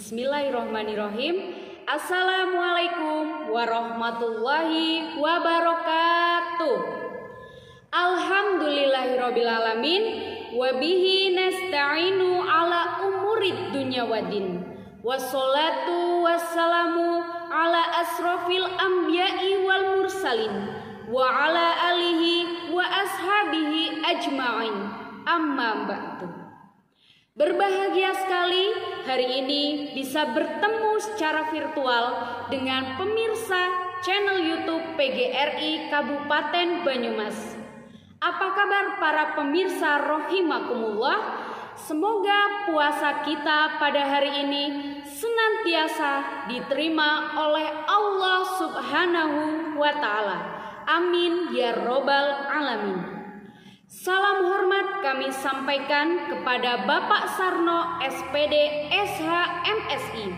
Bismillahirrahmanirrahim. Assalamualaikum warahmatullahi wabarakatuh. Alhamdulillahirrabbilalamin. Wabihi nasta'inu ala umurid dunya wadin. Wassalatu wassalamu ala asrafil anbiya'i wal mursalin wa ala alihi wa ashabihi ajma'in. Amma ba'du. Berbahagia sekali hari ini bisa bertemu secara virtual dengan pemirsa channel YouTube PGRI Kabupaten Banyumas. Apa kabar para pemirsa rahimakumullah? Semoga puasa kita pada hari ini senantiasa diterima oleh Allah Subhanahu wa Ta'ala. Amin ya robbal alamin. Salam hormat kami sampaikan kepada Bapak Sarno SPD SH MSI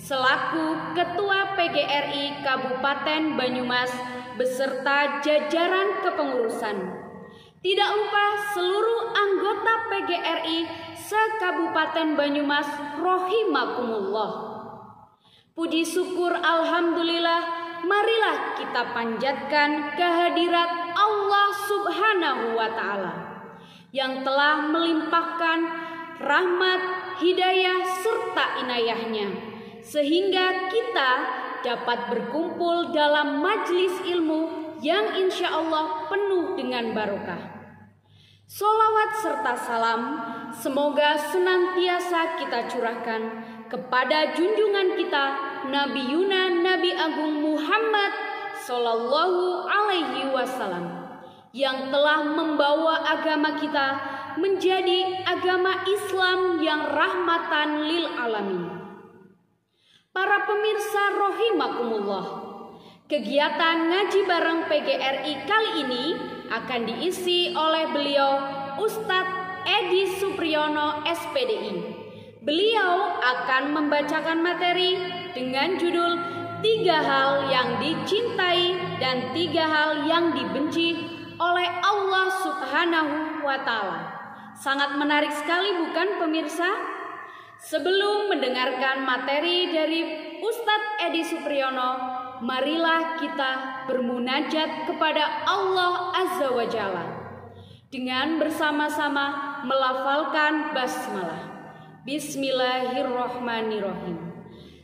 selaku Ketua PGRI Kabupaten Banyumas beserta jajaran kepengurusan. Tidak lupa seluruh anggota PGRI se-Kabupaten Banyumas rahimakumullah. Puji syukur alhamdulillah, marilah kita panjatkan kehadirat Allah Subhanahu wa Ta'ala yang telah melimpahkan rahmat, hidayah serta inayahnya sehingga kita dapat berkumpul dalam majelis ilmu yang insya Allah penuh dengan barokah. Sholawat serta salam semoga senantiasa kita curahkan kepada junjungan kita Nabi Yuna Nabi Agung Muhammad Sallallahu Alaihi Wasallam yang telah membawa agama kita menjadi agama Islam yang rahmatan lil alamin. Para pemirsa rahimakumullah, kegiatan ngaji bareng PGRI kali ini akan diisi oleh beliau Ustadz Edi Supriyono SPDI. Beliau akan membacakan materi dengan judul 3 hal yang dicintai dan 3 hal yang dibenci oleh Allah Subhanahu wa Ta'ala. Sangat menarik sekali bukan pemirsa? Sebelum mendengarkan materi dari Ustadz Edi Supriyono, marilah kita bermunajat kepada Allah Azza wa Jalla dengan bersama-sama melafalkan basmalah. Bismillahirrahmanirrahim.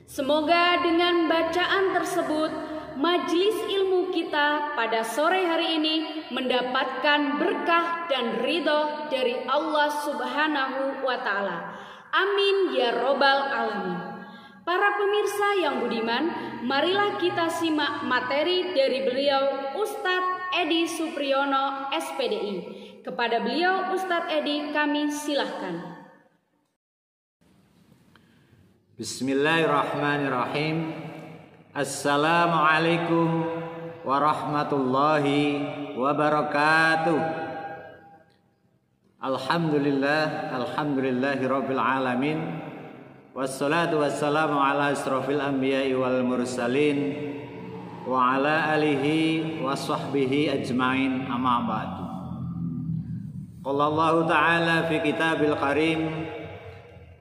Semoga dengan bacaan tersebut majelis ilmu kita pada sore hari ini mendapatkan berkah dan ridho dari Allah Subhanahu wa Ta'ala. Amin ya robbal alamin. Para pemirsa yang budiman, marilah kita simak materi dari beliau Ustadz Edi Supriyono SPDI. Kepada beliau Ustadz Edi kami silahkan. Bismillahirrahmanirrahim. Assalamualaikum warahmatullahi wabarakatuh. Alhamdulillahirabbil alamin. Wassalatu wassalamu ala asrofil anbiya'i wal mursalin wa ala alihi wa sahbihi ajma'in, amma ba'du. Qala Allah ta'ala fi kitabil karim,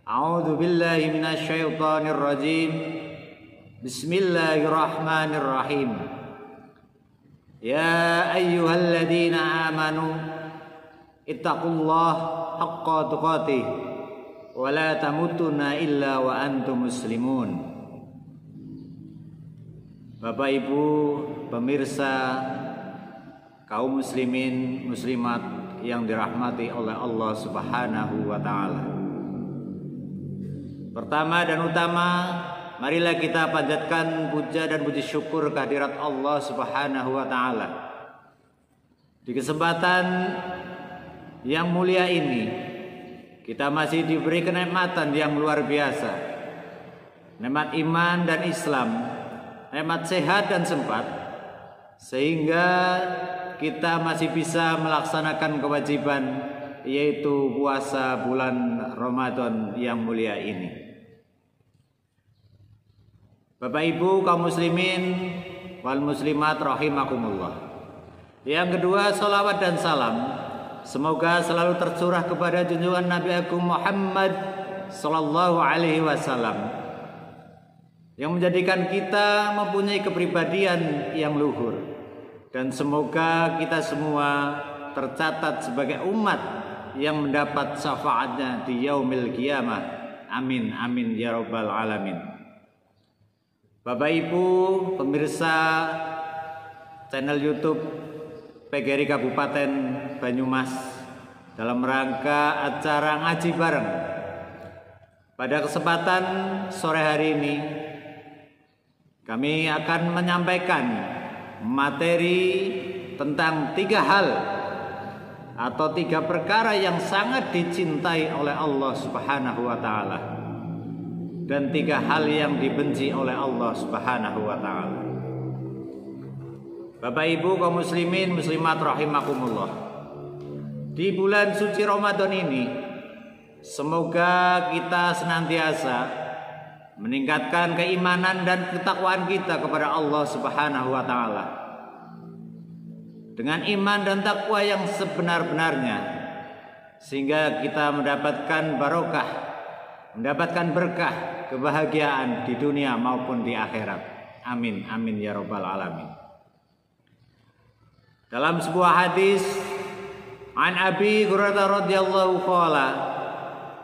a'udzu billahi minasy syaithanir rajim. Bismillahirrahmanirrahim. Ya ayyuhalladzina amanu ittaqullaha haqqa tuqatih wa la tamutunna illa wa antum muslimun. Bapak Ibu pemirsa, kaum muslimin muslimat yang dirahmati oleh Allah Subhanahu wa Ta'ala. Pertama dan utama, marilah kita panjatkan puja dan puji syukur kehadirat Allah Subhanahu wa Ta'ala. Di kesempatan yang mulia ini, kita masih diberi kenikmatan yang luar biasa. Nikmat iman dan Islam, nikmat sehat dan sempat, sehingga kita masih bisa melaksanakan kewajiban, yaitu puasa bulan Ramadan yang mulia ini. Bapak Ibu kaum muslimin wal muslimat rahimakumullah. Yang kedua, salawat dan salam semoga selalu tercurah kepada junjungan Nabi Agung Muhammad sallallahu alaihi wasallam yang menjadikan kita mempunyai kepribadian yang luhur. Dan semoga kita semua tercatat sebagai umat yang mendapat syafaatnya di yaumil qiyamah. Amin amin ya rabbal alamin. Bapak Ibu pemirsa channel YouTube PGRI Kabupaten Banyumas, dalam rangka acara ngaji bareng pada kesempatan sore hari ini, kami akan menyampaikan materi tentang 3 hal atau 3 perkara yang sangat dicintai oleh Allah Subhanahu wa taala dan 3 hal yang dibenci oleh Allah Subhanahu wa taala. Bapak Ibu kaum muslimin muslimat rahimakumullah, di bulan suci Ramadan ini semoga kita senantiasa meningkatkan keimanan dan ketakwaan kita kepada Allah Subhanahu wa taala. Dengan iman dan takwa yang sebenar-benarnya, sehingga kita mendapatkan barokah, mendapatkan berkah, kebahagiaan di dunia maupun di akhirat. Amin amin ya rabbal alamin. Dalam sebuah hadis, an Abi Hurairah radhiyallahu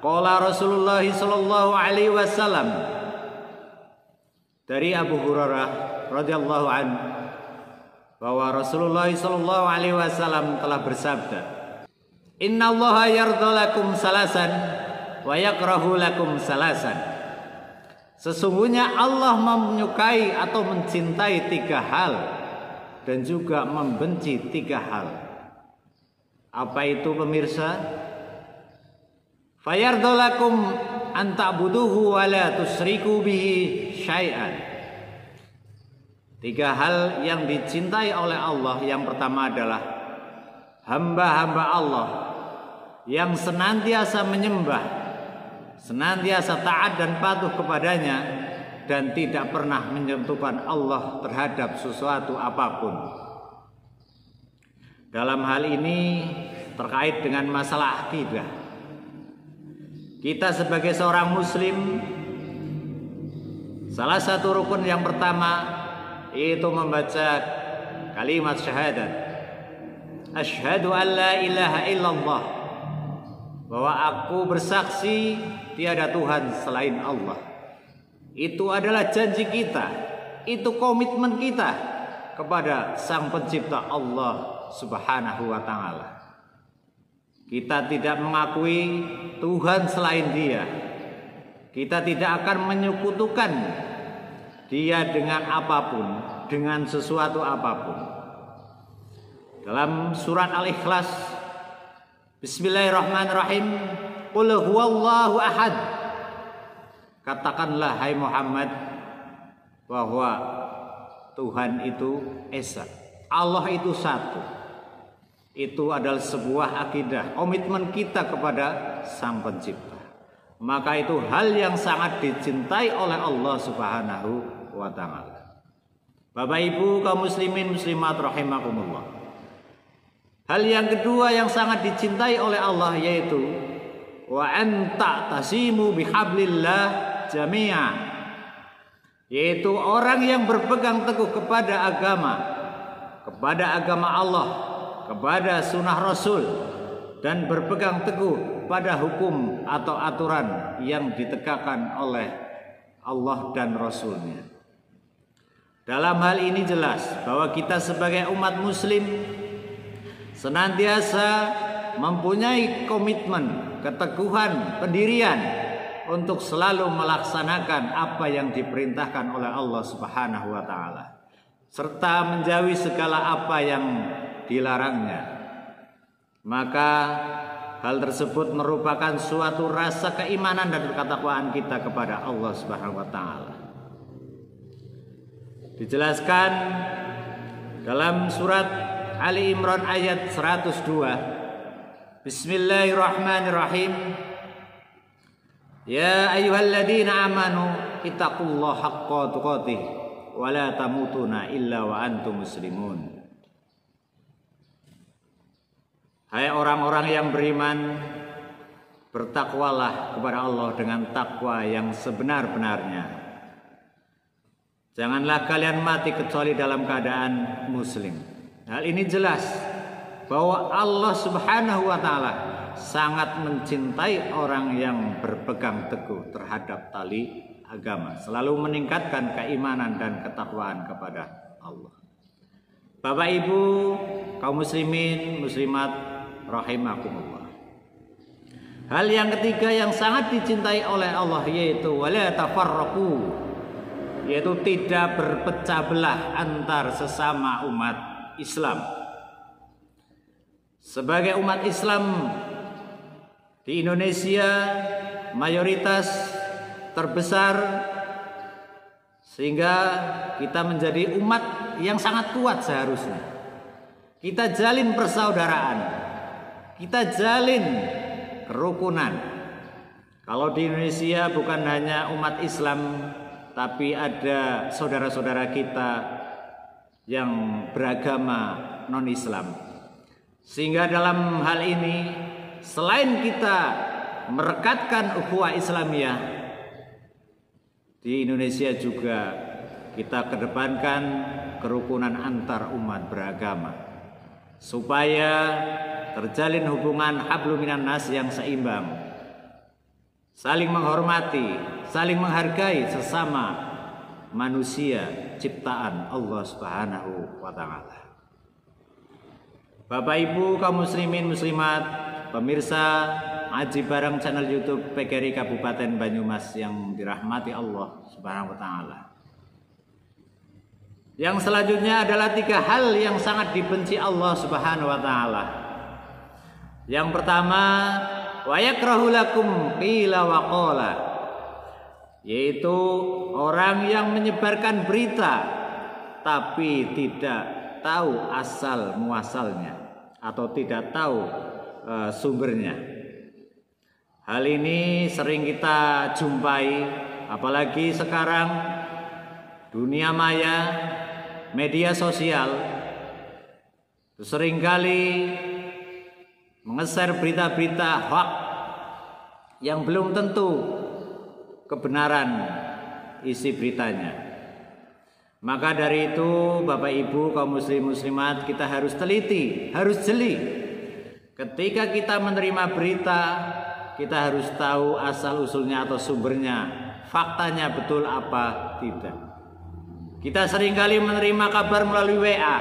qala Rasulullah sallallahu alaihi wasallam, dari Abu Hurairah radhiyallahu anhu bahwa Rasulullah sallallahu alaihi wasallam telah bersabda, "Innallaha yardha lakum salasan wa yakrahu lakum salasan." Sesungguhnya Allah menyukai atau mencintai 3 hal dan juga membenci 3 hal. Apa itu pemirsa? Fayardha lakum an ta'buduhu wa la tusyriku bihi syai'an. 3 hal yang dicintai oleh Allah. Yang pertama adalah hamba-hamba Allah yang senantiasa menyembah, senantiasa taat dan patuh kepadanya, dan tidak pernah menyentuhkan Allah terhadap sesuatu apapun. Dalam hal ini terkait dengan masalah akidah, kita sebagai seorang muslim, salah satu rukun yang pertama yaitu membaca kalimat syahadat, asyhadu an la ilaha illallah, bahwa aku bersaksi tiada Tuhan selain Allah. Itu adalah janji kita, itu komitmen kita kepada Sang Pencipta Allah Subhanahu wa taala. Kita tidak mengakui Tuhan selain Dia. Kita tidak akan menyekutukan Dia dengan apapun, dengan sesuatu apapun. Dalam surat Al-Ikhlas, Bismillahirrahmanirrahim, Qul huwallahu ahad. Katakanlah hai Muhammad bahwa Tuhan itu esa, Allah itu satu. Itu adalah sebuah akidah, komitmen kita kepada Sang Pencipta. Maka itu hal yang sangat dicintai oleh Allah Subhanahu wa taala. Bapak Ibu kaum muslimin muslimat rahimakumullah. Hal yang kedua yang sangat dicintai oleh Allah yaitu wa anta tasimu bihablillah jami'a, yaitu orang yang berpegang teguh kepada agama Allah, kepada sunnah Rasul, dan berpegang teguh pada hukum atau aturan yang ditegakkan oleh Allah dan Rasulnya. Dalam hal ini jelas bahwa kita sebagai umat muslim senantiasa mempunyai komitmen, keteguhan, pendirian untuk selalu melaksanakan apa yang diperintahkan oleh Allah Subhanahu wa taala, serta menjauhi segala apa yang dilarangnya. Maka hal tersebut merupakan suatu rasa keimanan dan ketakwaan kita kepada Allah Subhanahu wa taala. Dijelaskan dalam surat Ali Imran ayat 102. Bismillahirrahmanirrahim. Ya ayyuhalladzina amanu ittaqullaha haqqa tuqatih wa la tamutunna illa wa antum muslimun. Hai orang-orang yang beriman, bertakwalah kepada Allah dengan takwa yang sebenar-benarnya, Janganlah kalian mati kecuali dalam keadaan muslim. Hal ini jelas bahwa Allah Subhanahu wa taala sangat mencintai orang yang berpegang teguh terhadap tali agama, selalu meningkatkan keimanan dan ketakwaan kepada Allah. Bapak Ibu, kaum muslimin, muslimat rahimakumullah. Hal yang ketiga yang sangat dicintai oleh Allah yaitu wala tafarraqu, yaitu tidak berpecah belah antar sesama umat Islam. Sebagai umat Islam di Indonesia mayoritas terbesar, sehingga kita menjadi umat yang sangat kuat seharusnya. Kita jalin persaudaraan, kita jalin kerukunan. Kalau di Indonesia bukan hanya umat Islam, tapi ada saudara-saudara kita yang beragama non-Islam. Sehingga dalam hal ini, selain kita merekatkan ukhuwah Islamiyah, di Indonesia juga kita kedepankan kerukunan antar umat beragama, supaya terjalin hubungan hablum minan nas yang seimbang, saling menghormati, saling menghargai sesama manusia ciptaan Allah Subhanahu wa taala. Bapak Ibu kaum muslimin muslimat, pemirsa Ngaji Bareng channel YouTube PGRI Kabupaten Banyumas yang dirahmati Allah Subhanahu wa taala. Yang selanjutnya adalah 3 hal yang sangat dibenci Allah Subhanahu wa taala. Yang pertama, wa yakrahu lakum qila wa qala, yaitu orang yang menyebarkan berita tapi tidak tahu asal muasalnya atau tidak tahu sumbernya. Hal ini sering kita jumpai, apalagi sekarang dunia maya, media sosial seringkali mengeser berita-berita hoax yang belum tentu kebenaran isi beritanya. Maka dari itu Bapak Ibu kaum muslim muslimat, kita harus teliti, harus jeli. Ketika kita menerima berita, kita harus tahu asal usulnya atau sumbernya, faktanya betul apa tidak. Kita seringkali menerima kabar melalui WA,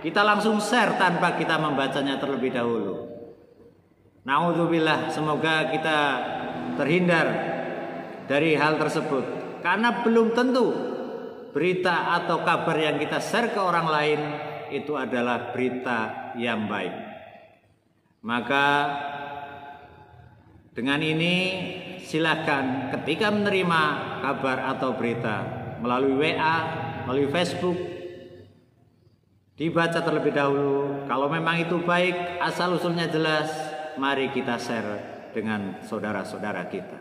kita langsung share tanpa kita membacanya terlebih dahulu. Na'udzubillah, semoga kita terhindar dari hal tersebut, karena belum tentu berita atau kabar yang kita share ke orang lain itu adalah berita yang baik. Maka dengan ini silakan ketika menerima kabar atau berita melalui WA, melalui Facebook, dibaca terlebih dahulu. Kalau memang itu baik, asal usulnya jelas, mari kita share dengan saudara-saudara kita.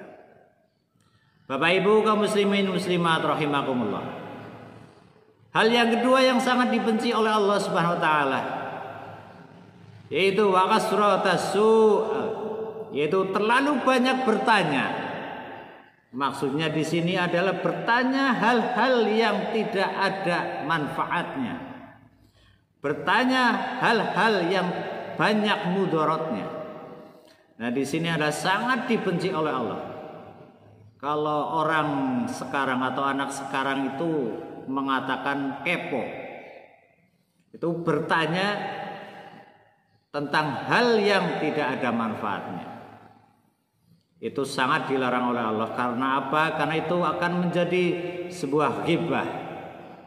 Bapak Ibu kaum muslimin muslimat rahimakumullah. Hal yang kedua yang sangat dibenci oleh Allah Subhanahu wa taala yaitu wa kasratas su'al, yaitu terlalu banyak bertanya. Maksudnya di sini adalah bertanya hal-hal yang tidak ada manfaatnya. Bertanya hal-hal yang banyak mudaratnya. Nah, di sini ada sangat dibenci oleh Allah. Kalau orang sekarang atau anak sekarang itu mengatakan kepo, itu bertanya tentang hal yang tidak ada manfaatnya. Itu sangat dilarang oleh Allah. Karena apa? Karena itu akan menjadi sebuah ghibah.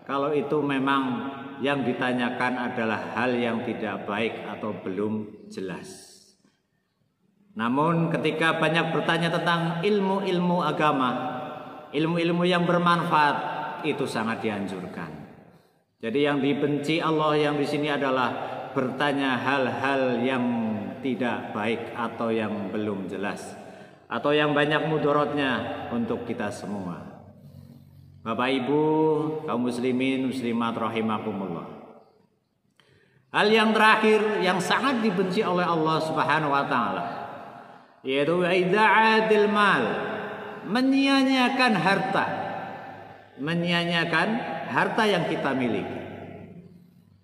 Kalau itu memang yang ditanyakan adalah hal yang tidak baik atau belum jelas. Namun ketika banyak bertanya tentang ilmu-ilmu agama, ilmu-ilmu yang bermanfaat, itu sangat dianjurkan. Jadi yang dibenci Allah yang di sini adalah bertanya hal-hal yang tidak baik atau yang belum jelas, atau yang banyak mudaratnya untuk kita semua. Bapak Ibu kaum muslimin muslimat rahimakumullah. Hal yang terakhir yang sangat dibenci oleh Allah Subhanahu wa taala yaitu idza'atil mal, menyia-nyiakan harta. menyia-nyiakan harta yang kita miliki.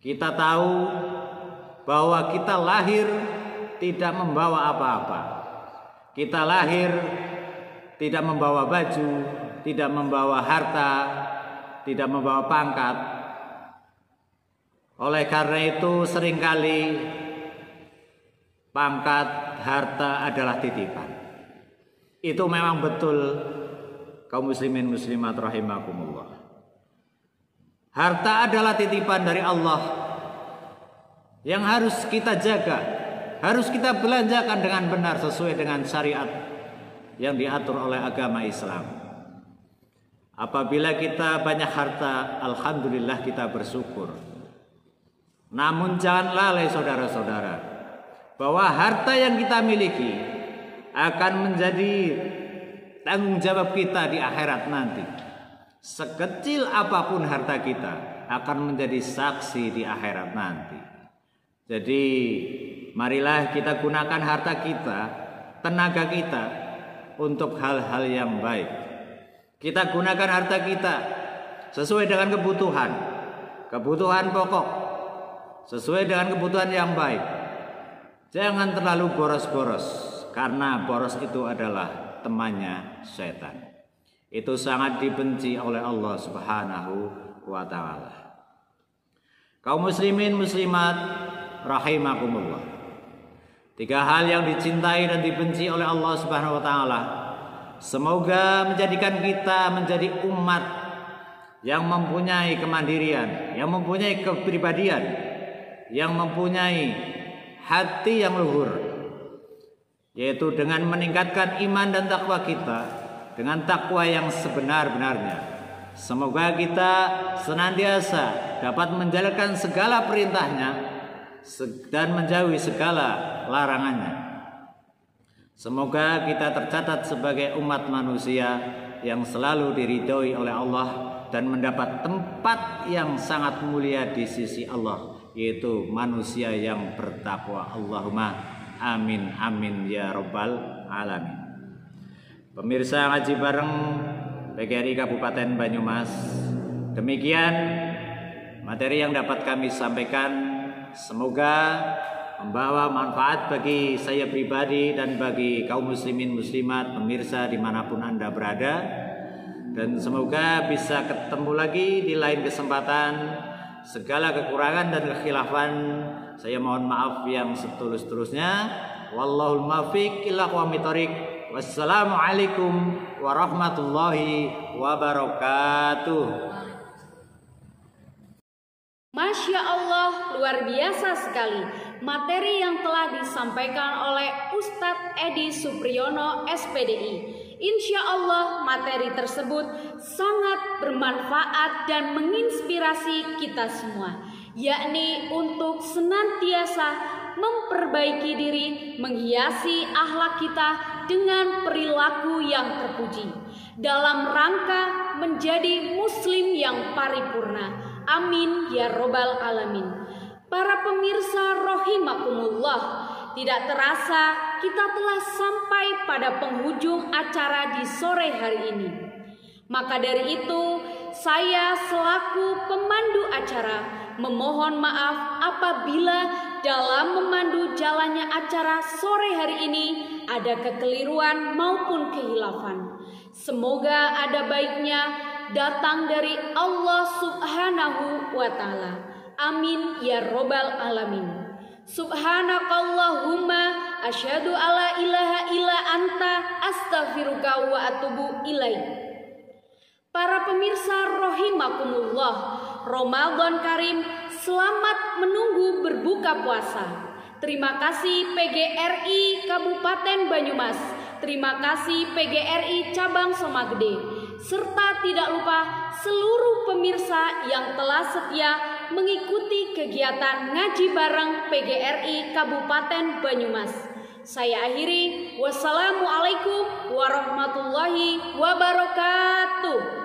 Kita tahu bahwa kita lahir tidak membawa apa-apa. Kita lahir tidak membawa baju, tidak membawa harta, tidak membawa pangkat. Oleh karena itu seringkali pangkat, harta adalah titipan. Itu memang betul, kaum muslimin muslimat rahimakumullah. Harta adalah titipan dari Allah yang harus kita jaga, harus kita belanjakan dengan benar sesuai dengan syariat yang diatur oleh agama Islam. Apabila kita banyak harta, alhamdulillah kita bersyukur. Namun jangan lalai saudara-saudara, bahwa harta yang kita miliki akan menjadi tanggung jawab kita di akhirat nanti. Sekecil apapun harta kita akan menjadi saksi di akhirat nanti. Jadi marilah kita gunakan harta kita, tenaga kita untuk hal-hal yang baik. Kita gunakan harta kita sesuai dengan kebutuhan pokok, sesuai dengan kebutuhan yang baik. Jangan terlalu boros-boros, karena boros itu adalah temannya setan. Itu sangat dibenci oleh Allah Subhanahu wa ta'ala. Kaum muslimin muslimat rahimakumullah. 3 hal yang dicintai dan dibenci oleh Allah Subhanahu wa ta'ala. Semoga menjadikan kita menjadi umat yang mempunyai kemandirian, yang mempunyai kepribadian, yang mempunyai hati yang luhur, yaitu dengan meningkatkan iman dan takwa kita dengan takwa yang sebenar-benarnya. Semoga kita senantiasa dapat menjalankan segala perintahnya dan menjauhi segala larangannya. Semoga kita tercatat sebagai umat manusia yang selalu diridhoi oleh Allah dan mendapat tempat yang sangat mulia di sisi Allah, yaitu manusia yang bertakwa. Allahumma amin amin ya rabbal alamin. Pemirsa ngaji bareng PGRI Kabupaten Banyumas, demikian materi yang dapat kami sampaikan. Semoga membawa manfaat bagi saya pribadi dan bagi kaum muslimin muslimat pemirsa dimanapun Anda berada. Dan semoga bisa ketemu lagi di lain kesempatan. Segala kekurangan dan kekhilafan saya mohon maaf yang setulus-tulusnya. Wallahul muwaffiq ila aqwamit thoriq. Wassalamualaikum warahmatullahi wabarakatuh. Masya Allah, luar biasa sekali materi yang telah disampaikan oleh Ustadz Edi Supriyono SPDI. Insya Allah materi tersebut sangat bermanfaat dan menginspirasi kita semua, yakni untuk senantiasa memperbaiki diri, menghiasi akhlak kita dengan perilaku yang terpuji dalam rangka menjadi muslim yang paripurna. Amin ya robbal alamin. Para pemirsa rahimakumullah, tidak terasa kita telah sampai pada penghujung acara di sore hari ini. Maka dari itu, saya selaku pemandu acara memohon maaf apabila dalam memandu jalannya acara sore hari ini ada kekeliruan maupun kehilafan. Semoga ada baiknya datang dari Allah Subhanahu wa ta'ala. Amin ya robbal alamin. Subhanakallahumma asyhadu alla ilaha illa anta astaghfiruka wa atubu ilaik. Para pemirsa rahimakumullah, Ramadan Karim, selamat menunggu berbuka puasa. Terima kasih PGRI Kabupaten Banyumas, terima kasih PGRI Cabang Somagede, serta tidak lupa seluruh pemirsa yang telah setia mengikuti kegiatan ngaji bareng PGRI Kabupaten Banyumas. Saya akhiri, wassalamualaikum warahmatullahi wabarakatuh.